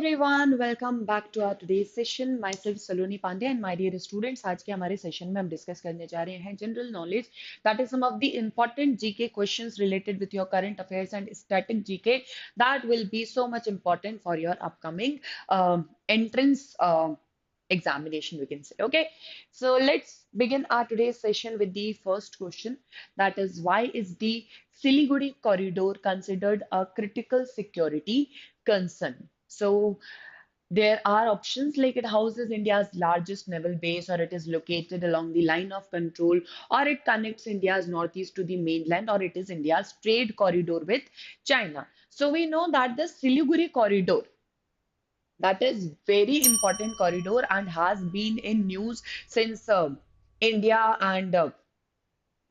everyone, welcome back to our today's session. Myself Saloni Pandey and my dear students. आज के हमारे session में हम डिस्कस करने जा रहे हैं general knowledge that is some of the important GK questions related with your current affairs and static GK that will be so much important for your upcoming entrance examination, we can say. Okay, so let's begin our today's session with the first question, that is, why is the Siliguri corridor considered a critical security concern? So there are options like it houses India's largest naval base, or it is located along the line of control, or it connects India's northeast to the mainland, or it is India's trade corridor with China. So we know that the Siliguri corridor, that is very important corridor and has been in news since India and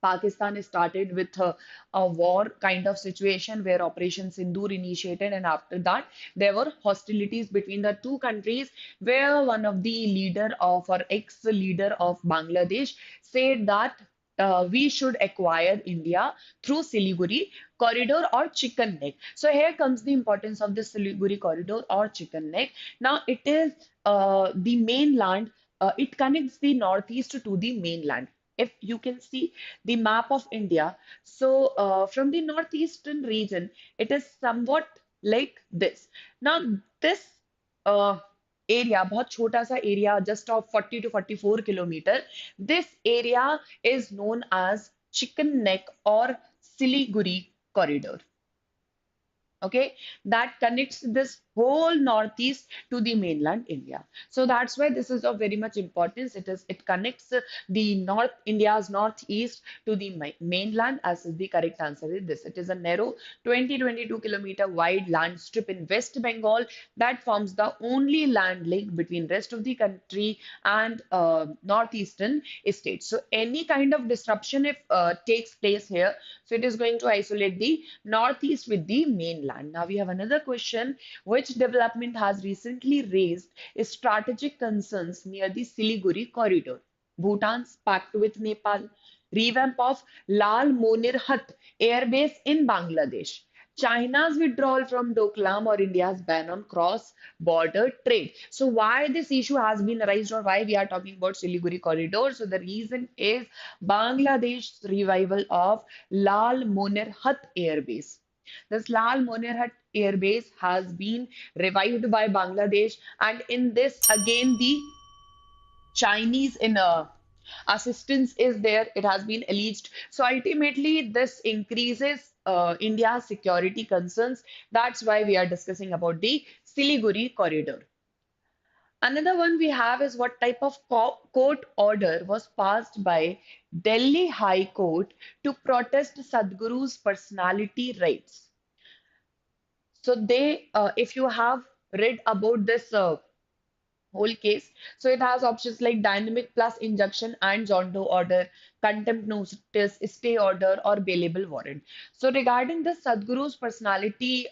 Pakistan started with a war kind of situation where Operation Sindoor initiated, and after that, there were hostilities between the two countries. Where one of the leader of or ex-leader of Bangladesh said that we should acquire India through Siliguri corridor or chicken neck. So here comes the importance of the Siliguri corridor or chicken neck. Now it is the mainland. It connects the northeast to the mainland. If you can see the map of India, so from the northeastern region, it is somewhat like this. Now, this uh, area, बहुत छोटा सा area, just of 40 to 44 kilometer, this area is known as Chicken Neck or Siliguri corridor. Okay, that connects this whole northeast to the mainland India. So that's why this is of very much importance. It connects the north India's northeast to the mainland, as is the correct answer is this. It is a narrow 20-22 kilometer wide land strip in West Bengal that forms the only land link between rest of the country and northeastern states. So any kind of disruption if takes place here, so it is going to isolate the northeast with the mainland. Now we have another question. Which development has recently raised strategic concerns near the Siliguri corridor? Bhutan's pact with Nepal, revamp of Lal Monirhat Air Base in Bangladesh, China's withdrawal from Doklam, or India's ban on cross-border trade. So why this issue has been raised, or why we are talking about Siliguri corridor? So the reason is Bangladesh's revival of Lal Monirhat Air Base. This Lal Monirhat Air Base has been revived by Bangladesh, and in this again the Chinese in assistance is there. It has been alleged. So ultimately, this increases India's security concerns. That's why we are discussing about the Siliguri corridor. Another one we have is what type of court order was passed by Delhi High Court to protest Sadhguru's personality rights. So if you have read about this whole case, so it has options like dynamic plus injunction and Jondo order, contempt notice, stay order, or bailable warrant. So regarding the Sadhguru's personality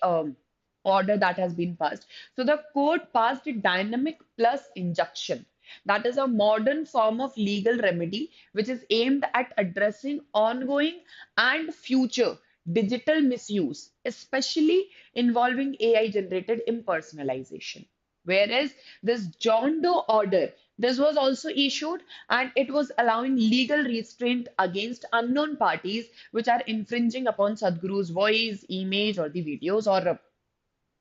order that has been passed, so the court passed a dynamic plus injunction. That is a modern form of legal remedy which is aimed at addressing ongoing and future digital misuse, especially involving AI generated impersonalization. Whereas this John Doe order, this was also issued, and it was allowing legal restraint against unknown parties which are infringing upon Sadhguru's voice, image, or the videos, or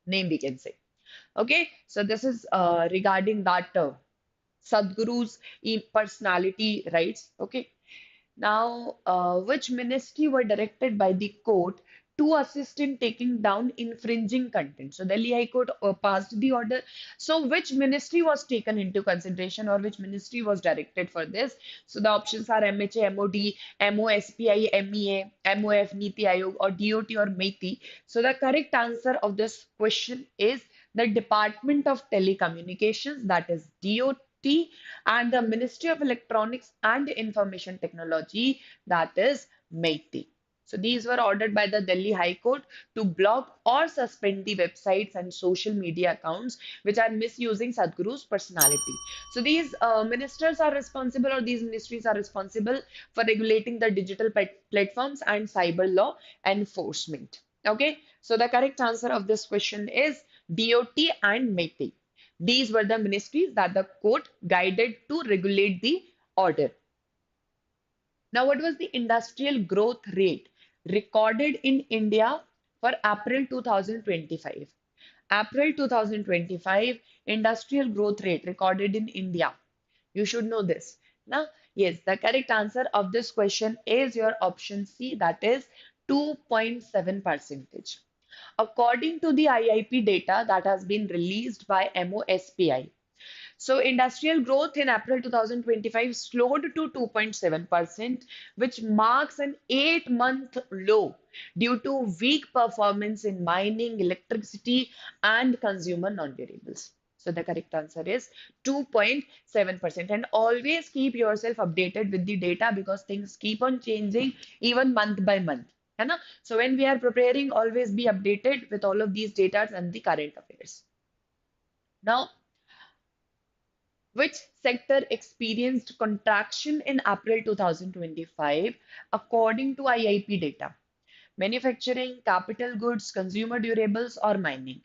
name we can say. Okay, so this is regarding that Sadhguru's personality rights. Okay, now, which ministry were directed by the court to assist in taking down infringing content? So, Delhi High Court passed the order. So, which ministry was taken into consideration, or which ministry was directed for this? So, the options are MHA, MOD, MOSPI, MEA, MOF, Niti Aayog, or DOT, or MeitY. So, the correct answer of this question is the Department of Telecommunications, that is DOT, and the Ministry of Electronics and Information Technology, that is MeitY. So these were ordered by the Delhi High Court to block or suspend the websites and social media accounts which are misusing Sadhguru's personality. So these ministers are responsible, or these ministries are responsible for regulating the digital platforms and cyber law enforcement. Okay, so the correct answer of this question is DOT, and MeitY. These were the ministries that the court guided to regulate the order. Now, what was the industrial growth rate recorded in India for April 2025? April 2025 industrial growth rate recorded in India. You should know this. Now, yes, the correct answer of this question is your option C, that is 2.7 percentage. According to the IIP data that has been released by MOSPI, so industrial growth in April 2025 slowed to 2.7%, which marks an 8-month low due to weak performance in mining, electricity, and consumer non-durables. So the correct answer is 2.7%. And always keep yourself updated with the data because things keep on changing even month by month. है ना? So when we are preparing, always be updated with all of these data and the current affairs. Now, which sector experienced contraction in April 2025 according to IIP data? Manufacturing, capital goods, consumer durables, or mining?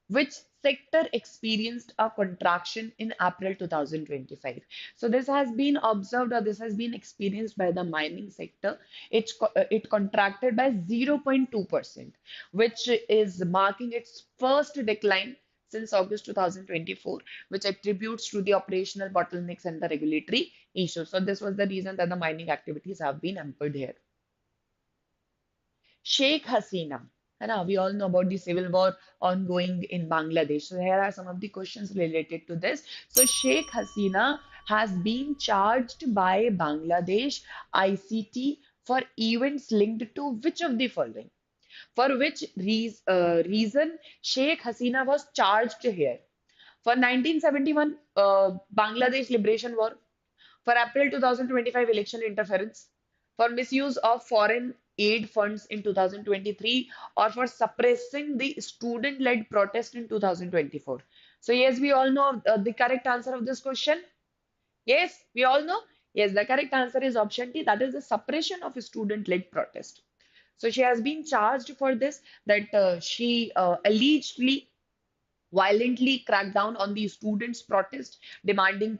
Which sector experienced a contraction in April 2025? So this has been observed or this has been experienced by the mining sector. It contracted by 0.2%, which is marking its first decline since August 2024, which attributes to the operational bottlenecks and the regulatory issues. So this was the reason that the mining activities have been hampered here. Sheikh Hasina. है ना? We all know about the civil war ongoing in Bangladesh. So here are some of the questions related to this. So Sheikh Hasina has been charged by Bangladesh ICT for events linked to which of the following? For which reason Sheikh Hasina was charged here? For 1971 Bangladesh Liberation War, for April 2025 election interference, for misuse of foreign aid funds in 2023, or for suppressing the student-led protest in 2024. So yes, we all know the correct answer of this question. Yes, we all know. Yes, the correct answer is option D, that is the suppression of a student-led protest. So she has been charged for this, that she allegedly violently cracked down on the students' protest demanding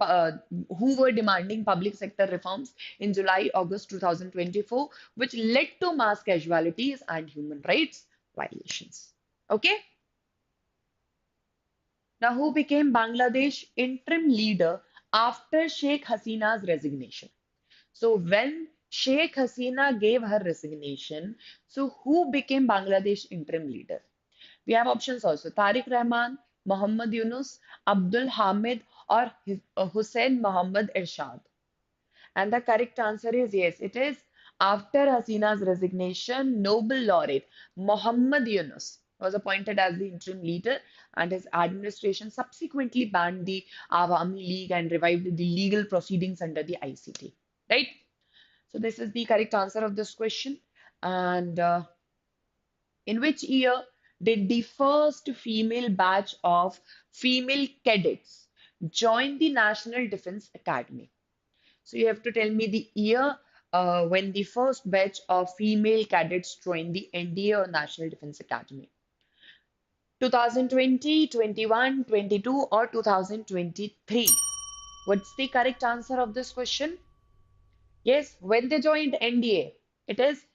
who were demanding public sector reforms in July August 2024, which led to mass casualties and human rights violations. Okay. Now, who became Bangladesh interim leader after Sheikh Hasina's resignation? So when Sheikh Hasina gave her resignation, so who became Bangladesh interim leader? We have options also: Tariq Rahman, Muhammad Yunus, Abdul Hamid, or Hussein Muhammad Irshad. And the correct answer is yes, it is after Hasina's resignation, Nobel laureate Muhammad Yunus was appointed as the interim leader, and his administration subsequently banned the Awami League and revived the legal proceedings under the ICT. Right? So this is the correct answer of this question. And in which year did the first female batch of female cadets join the National Defense Academy? So you have to tell me the year when the first batch of female cadets joined the NDA or National Defense Academy. 2020, 21, 22, or 2023? What's the correct answer of this question? Yes, when they joined NDA, it is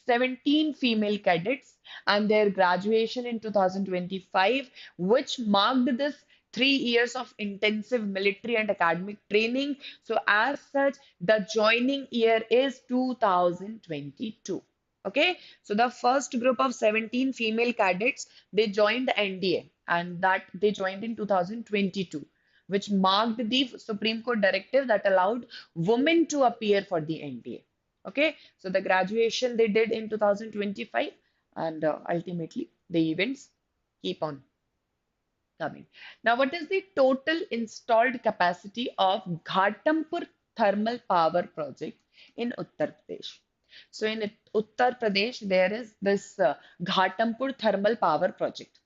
17 female cadets and their graduation in 2025, which marked this 3 years of intensive military and academic training. So, as such, the joining year is 2022. Okay, so the first group of 17 female cadets they joined NDA and that they joined in 2022, which marked the Supreme Court directive that allowed women to appear for the NDA. Okay, so the graduation they did in 2025, and ultimately the events keep on coming. Now, what is the total installed capacity of Ghatampur thermal power project in Uttar Pradesh? So, in Uttar Pradesh, there is this Ghatampur thermal power project.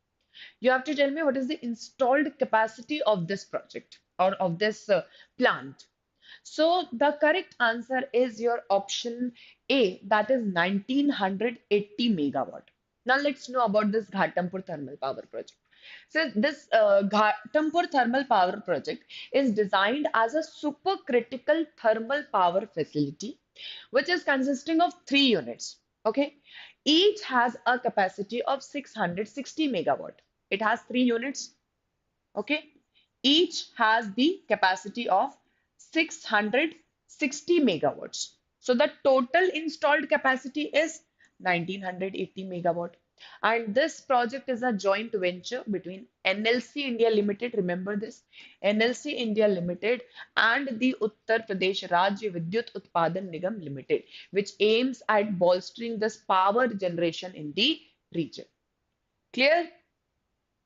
You have to tell me what is the installed capacity of this project or of this plant. So the correct answer is your option A, that is 1980 megawatt. Now let's know about this Ghatampur thermal power project. So this Ghatampur thermal power project is designed as a supercritical thermal power facility, which is consisting of three units. Okay, each has a capacity of 660 megawatt. It has three units. Okay, each has the capacity of 660 megawatts. So the total installed capacity is 1980 megawatt. And this project is a joint venture between NLC India Limited, remember this, NLC India Limited and the Uttar Pradesh Rajya Vidyut Utpadan Nigam Limited, which aims at bolstering this power generation in the region. Clear?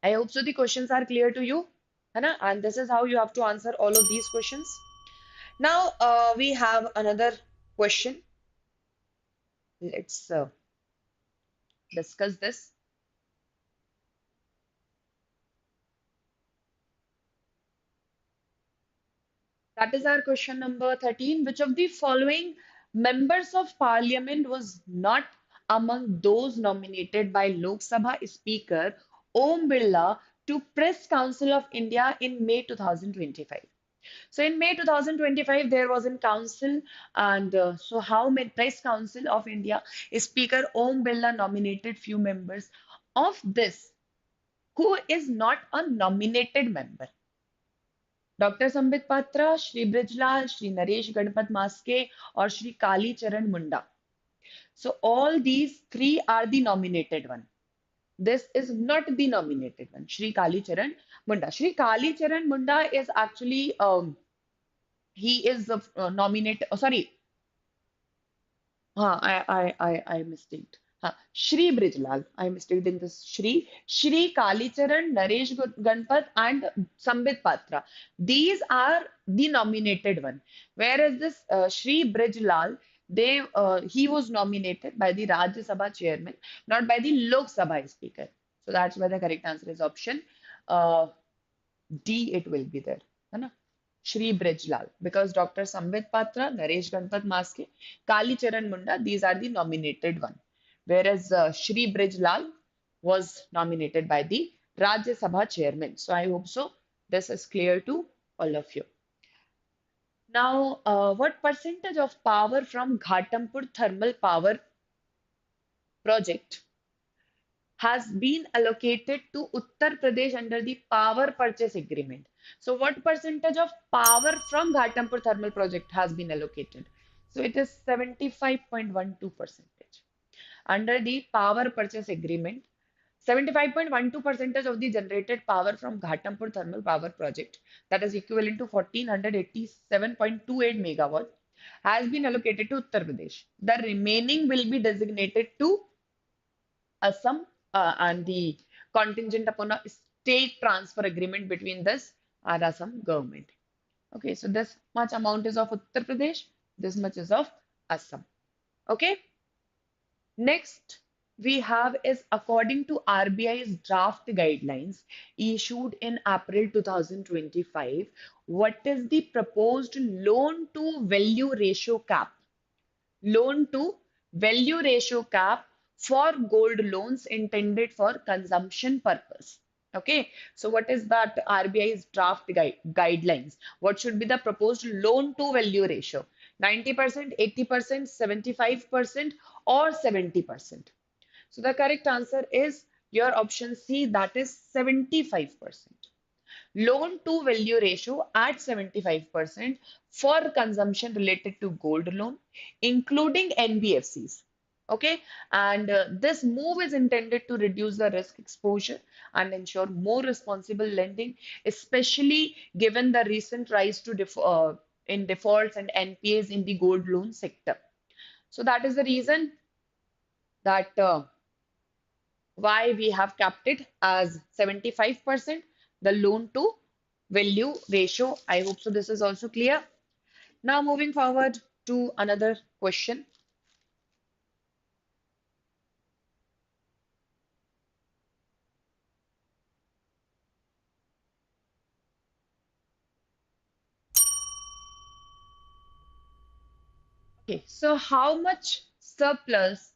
I hope so the questions are clear to you. है ना? And this is how you have to answer all of these questions. Now we have another question. Let's discuss this. That is our question number 13. Which of the following members of parliament was not among those nominated by Lok Sabha Speaker Om Birla to Press Council of India in May 2025? So in May 2025, there was a council, and so how many Press Council of India Speaker Om Birla nominated few members of this who is not a nominated member. Dr. Sambit Patra, Shri Brijlal, Shri Naresh Ganpat Maske, or Shri Kali Charan Munda. So all these three are the nominated one. This is not the nominated one. Shri Kali Charan Munda. Shri Kali Charan Munda is actually he is nominated. Oh, sorry, I mistaked. Shri Brijlal. I mistaked in this Shri Kalicharan, Naresh Ganpat, and Sambit Patra. These are the nominated one. Whereas this Shri Brijlal, he was nominated by the Rajya Sabha chairman, not by the Lok Sabha speaker. So that's why the correct answer is option uh, D. It will be there. है ना? Shri Brijlal, because Dr. Sambit Patra, Naresh Ganpat Maske, Kali Charan Munda, these are the nominated one. Whereas Shri Brijlal was nominated by the Rajya Sabha chairman. So I hope so. This is clear to all of you. Now, what percentage of power from Ghatampur thermal power project has been allocated to Uttar Pradesh under the power purchase agreement? So what percentage of power from Ghatampur thermal project has been allocated? So it is 75.12 percentage. Under the power purchase agreement, 75.12 percentage of the generated power from Ghatampur thermal power project, that is equivalent to 1487.28 megawatt, has been allocated to Uttar Pradesh. The remaining will be designated to Assam and the contingent upon a state transfer agreement between this and Assam government. Okay, so this much amount is of Uttar Pradesh, this much is of Assam. Okay, next we have is according to RBI's draft guidelines issued in April 2025, what is the proposed loan to value ratio cap? Loan to value ratio cap for gold loans intended for consumption purpose. Okay, so what is that RBI's draft guidelines? What should be the proposed loan to value ratio? 90%, 80%, 75%, or 70%? So the correct answer is your option C, that is 75%. Loan to value ratio at 75% for consumption related to gold loan, including NBFCs. Okay, and this move is intended to reduce the risk exposure and ensure more responsible lending, especially given the recent rise to in defaults and NPAs in the gold loan sector. So that is the reason that why we have kept it as 75%, the loan to value ratio. I hope so this is also clear. Now moving forward to another question. Okay, so how much surplus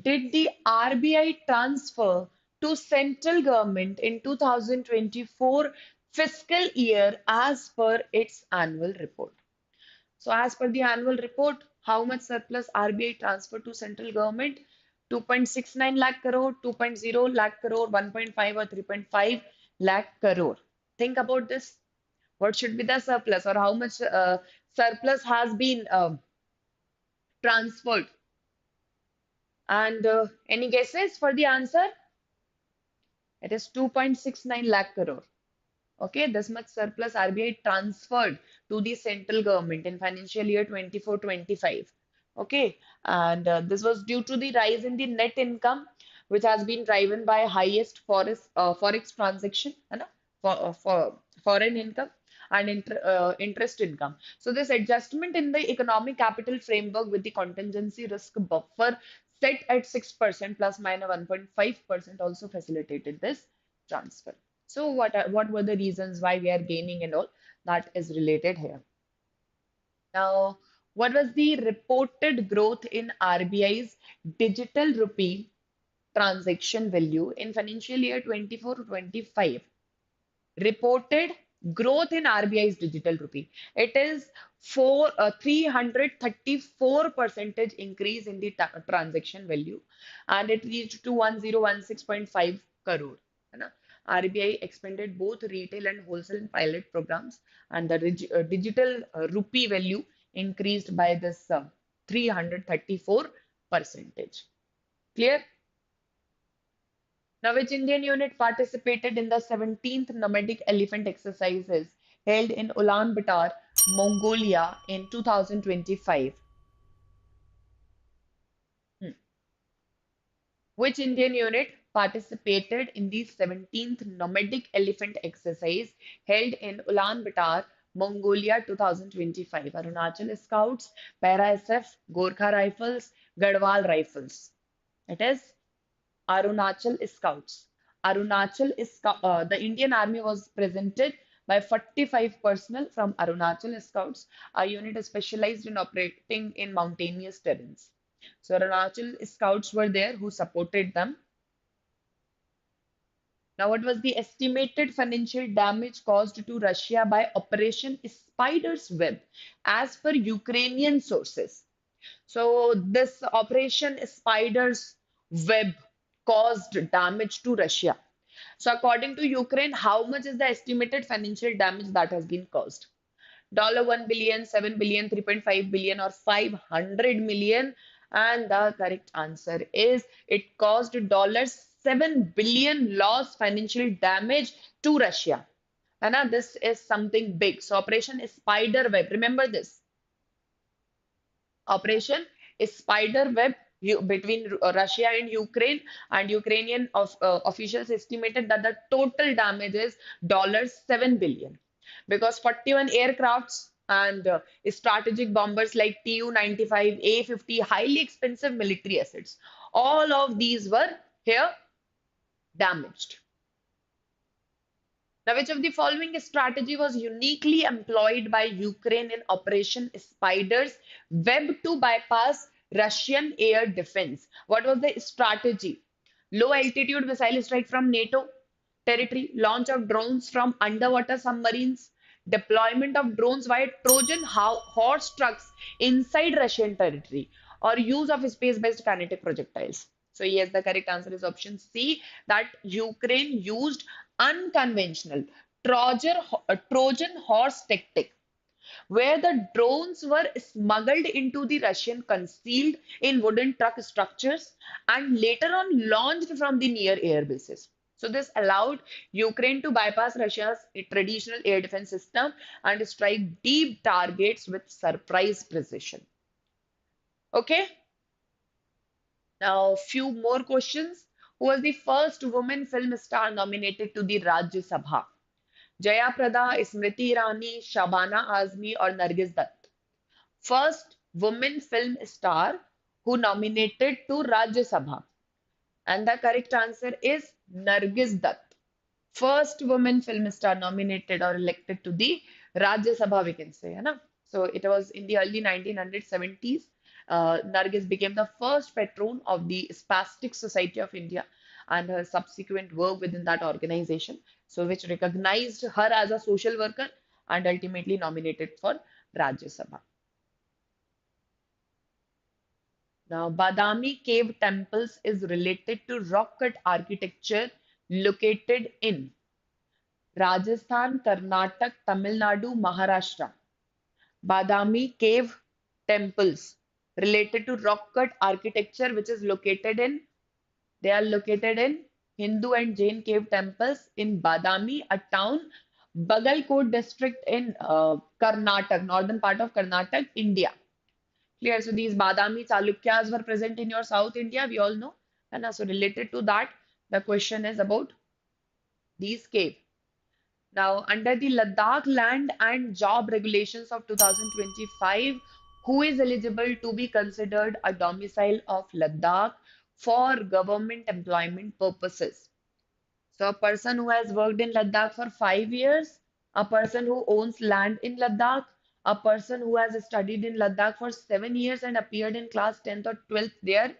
did the RBI transfer to central government in 2024 fiscal year as per its annual report. So as per the annual report, how much surplus RBI transferred to central government? 2.69 lakh crore, 2.0 lakh crore, 1.5 or 3.5 lakh crore. Think about this. What should be the surplus or how much surplus has been transferred? And any guesses for the answer? It is 2.69 lakh crore. Okay, this much surplus RBI transferred to the central government in financial year 24-25. Okay, and this was due to the rise in the net income, which has been driven by highest forex transaction, है ना? For foreign income and interest income. So this adjustment in the economic capital framework with the contingency risk buffer set at 6% plus minus 1.5% also facilitated this transfer. So what were the reasons why we are gaining and all that is related here. Now, what was the reported growth in RBI's digital rupee transaction value in financial year 24-25? Reported growth in RBI's digital rupee. It is 334 percentage increase in the transaction value, and it reached to 1016.5 crore. है ना? RBI expanded both retail and wholesale pilot programs, and the digital rupee value increased by this 334 percentage. Clear? Now, which Indian unit participated in the 17th nomadic elephant exercises held in Ulaanbaatar, Mongolia in 2025? Hmm. Which Indian unit participated in the 17th nomadic elephant exercise held in Ulaanbaatar, Mongolia 2025? Arunachal Scouts, Para SF, Gorkha Rifles, Garhwal Rifles. It is Arunachal Scouts. The Indian Army was presented by 45 personnel from Arunachal Scouts, a unit specialized in operating in mountainous terrains. So Arunachal Scouts were there who supported them. Now, what was the estimated financial damage caused to Russia by Operation Spider's Web as per Ukrainian sources? So this Operation Spider's Web caused damage to Russia. So according to Ukraine, how much is the estimated financial damage that has been caused? $1 billion, 7 billion, 3.5 billion, or 500 million? And the correct answer is it caused $7 billion loss financial damage to Russia. And this is something big. So Operation Spider Web, remember this. Operation Spider Web between Russia and Ukraine, and Ukrainian officials estimated that the total damage is $7 billion because 41 aircrafts and strategic bombers like Tu-95, A-50, highly expensive military assets. All of these were here damaged. Now, which of the following strategy was uniquely employed by Ukraine in Operation Spider's Web to bypass Russian air defense? What was the strategy? Low altitude missile strike from NATO territory, launch of drones from underwater submarines, deployment of drones via Trojan horse trucks inside Russian territory, or use of space-based kinetic projectiles. So yes, the correct answer is option C, that Ukraine used unconventional Trojan horse tactic, where the drones were smuggled into the Russian concealed in wooden truck structures and later on launched from the near air bases. So this allowed Ukraine to bypass Russia's traditional air defense system and strike deep targets with surprise precision. Okay, now few more questions. Who was the first woman film star nominated to the Rajya Sabha? Jaya Prada, Smriti Irani, Shabana Azmi, or Nargis Dutt? First woman film star who nominated to Rajya Sabha. And the correct answer is Nargis Dutt. First woman film star nominated or elected to the Rajya Sabha, we can say. है ना? So it was in the early 1970s. Nargis became the first patron of the Spastic Society of India and her subsequent work within that organization, so which recognized her as a social worker and ultimately nominated for Rajya Sabha. Now, Badami cave temples is related to rock cut architecture located in Rajasthan, Karnataka, Tamil Nadu, Maharashtra. Badami cave temples related to rock cut architecture, which is located in, they are located in Hindu and Jain cave temples in Badami, a town, Bagalkot district in Karnataka, northern part of Karnataka, India. Clear. So these Badami Chalukyas were present in your South India, we all know. And so related to that, the question is about these caves. Now, under the Ladakh Land and Job Regulations of 2025, who is eligible to be considered a domicile of Ladakh for government employment purposes? So, a person who has worked in Ladakh for 5 years, a person who owns land in Ladakh, a person who has studied in Ladakh for 7 years and appeared in class 10th or 12th there,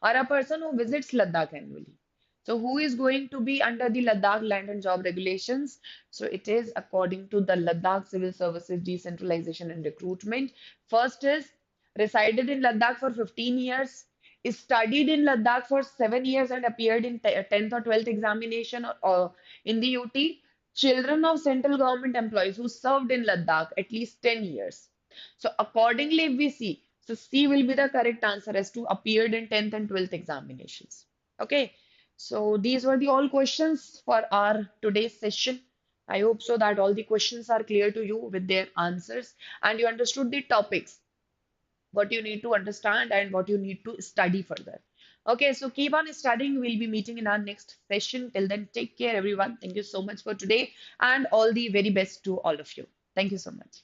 or a person who visits Ladakh annually. So, who is going to be under the Ladakh land and job regulations? So, it is according to the Ladakh Civil Services Decentralization and Recruitment. First is resided in Ladakh for 15 years, studied in Ladakh for 7 years and appeared in 10th or 12th examination or in the UT. Children of central government employees who served in Ladakh at least 10 years. So accordingly, if we see, so C will be the correct answer as to appeared in 10th and 12th examinations. Okay. So these were the all questions for our today's session. I hope so that all the questions are clear to you with their answers and you understood the topics, what you need to understand and what you need to study further. Okay, so keep on studying. We'll be meeting in our next session. Till then, take care, everyone. Thank you so much for today and all the very best to all of you. Thank you so much.